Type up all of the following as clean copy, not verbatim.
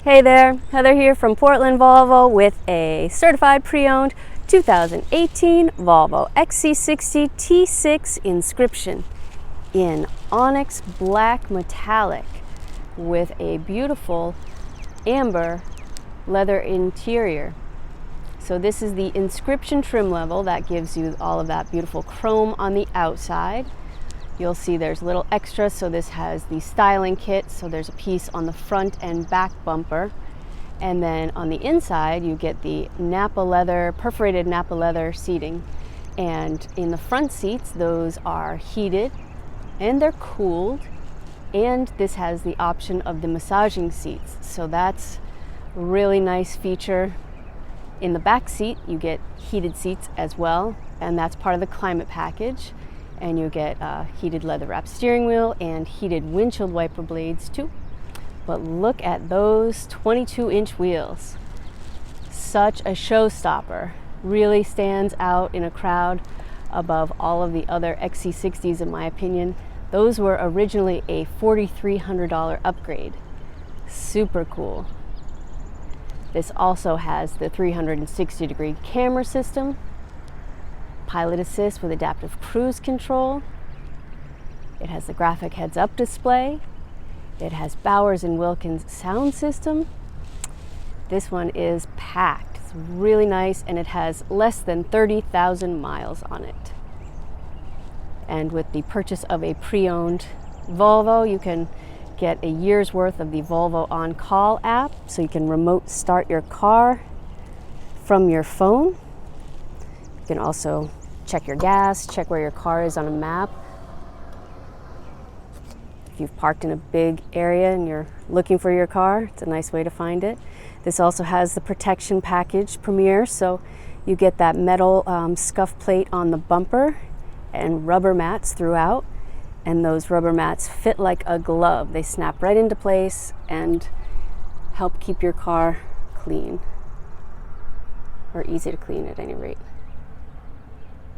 Hey there, Heather here from Portland Volvo with a certified pre-owned 2018 Volvo XC60 T6 Inscription in Onyx black metallic with a beautiful amber leather interior. So this is the Inscription trim level that gives you all of that beautiful chrome on the outside. You'll see there's little extras, so this has the styling kit, so there's a piece on the front and back bumper. And then on the inside, you get the Nappa leather, perforated Nappa leather seating. And in the front seats, those are heated and they're cooled. And this has the option of the massaging seats. So that's a really nice feature. In the back seat, you get heated seats as well, and that's part of the climate package. And you get a heated leather wrapped steering wheel and heated windshield wiper blades too. But look at those 22-inch wheels. Such a showstopper. Really stands out in a crowd above all of the other XC60s in my opinion. Those were originally a $4,300 upgrade. Super cool. This also has the 360-degree camera system, pilot assist with adaptive cruise control. It has the graphic heads-up display. It has Bowers & Wilkins sound system. This one is packed. It's really nice, and it has less than 30,000 miles on it. And with the purchase of a pre-owned Volvo, you can get a year's worth of the Volvo On Call app, so you can remote start your car from your phone. You can also check your gas, check where your car is on a map. If you've parked in a big area and you're looking for your car, it's a nice way to find it. This also has the protection package Premier, so you get that metal scuff plate on the bumper and rubber mats throughout. And those rubber mats fit like a glove. They snap right into place and help keep your car clean, or easy to clean at any rate.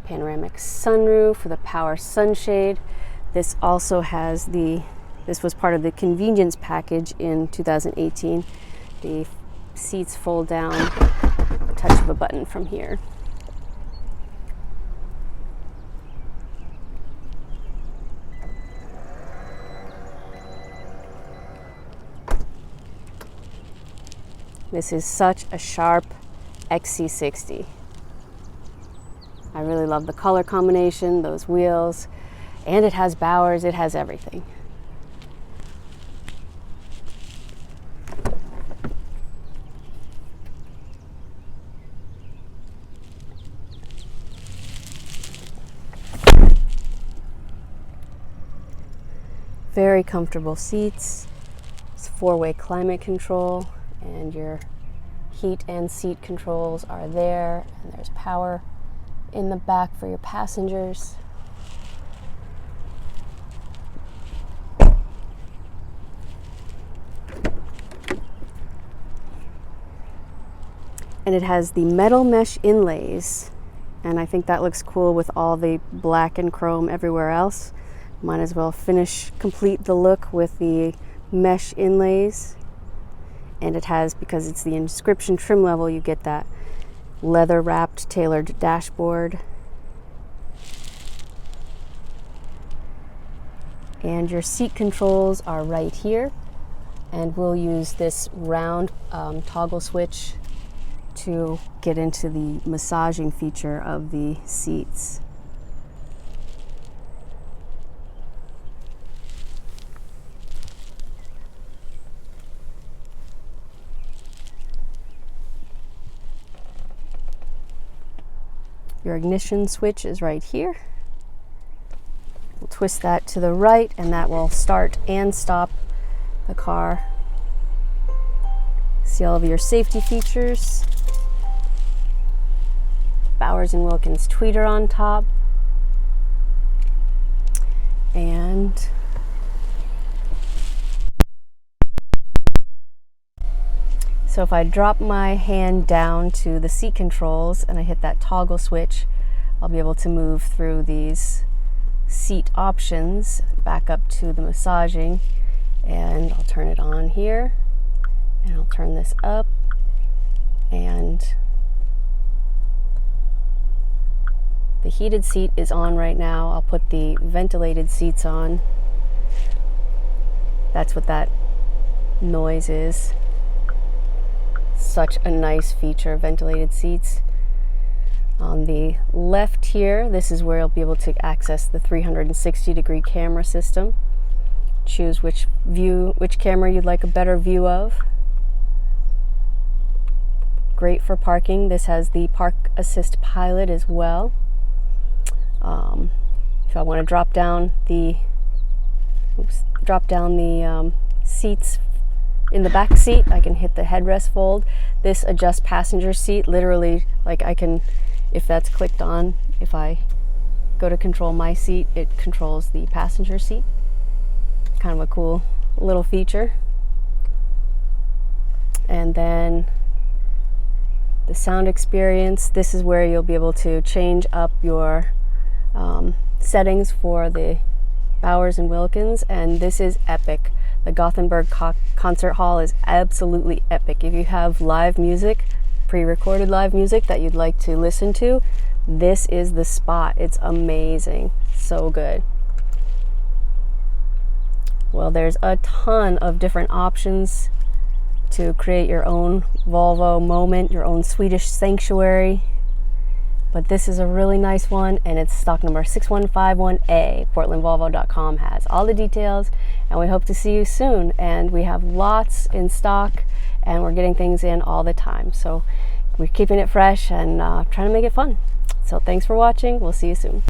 Panoramic Sunroof with a power sunshade. This also has this was part of the convenience package in 2018. The seats fold down a touch of a button from here. This is such a sharp XC60. I really love the color combination, those wheels, and it has Bowers, it has everything. Very comfortable seats. It's four-way climate control, and your heat and seat controls are there, and there's power in the back for your passengers. And it has the metal mesh inlays, and I think that looks cool with all the black and chrome everywhere else. Might as well complete the look with the mesh inlays. And it has, because it's the Inscription trim level, you get that leather wrapped tailored dashboard. And your seat controls are right here, and we'll use this round toggle switch to get into the massaging feature of the seats. Your ignition switch is right here. We'll twist that to the right, and that will start and stop the car. See all of your safety features. Bowers & Wilkins tweeter on top. And so if I drop my hand down to the seat controls and I hit that toggle switch, I'll be able to move through these seat options back up to the massaging, and I'll turn it on here And I'll turn this up, and the heated seat is on right now. I'll put the ventilated seats on. That's what that noise is. Such a nice feature, ventilated seats. On the left here, this is where you'll be able to access the 360-degree camera system. Choose which camera you'd like a better view of. Great for parking. This has the Park Assist Pilot as well. If I want to drop down the seats in the back seat, I can hit the headrest fold. This adjusts passenger seat. Literally, like I can, if that's clicked on, if I go to control my seat, it controls the passenger seat. Kind of a cool little feature. And then the sound experience. This is where you'll be able to change up your settings for the Bowers and Wilkins, and this is epic. The Gothenburg Concert Hall is absolutely epic. If you have live music, pre-recorded live music that you'd like to listen to, this is the spot. It's amazing. So good. Well, there's a ton of different options to create your own Volvo moment, your own Swedish sanctuary. But this is a really nice one, and it's stock number 6151A. PortlandVolvo.com has all the details, and we hope to see you soon. And we have lots in stock, and we're getting things in all the time. So we're keeping it fresh and trying to make it fun. So thanks for watching. We'll see you soon.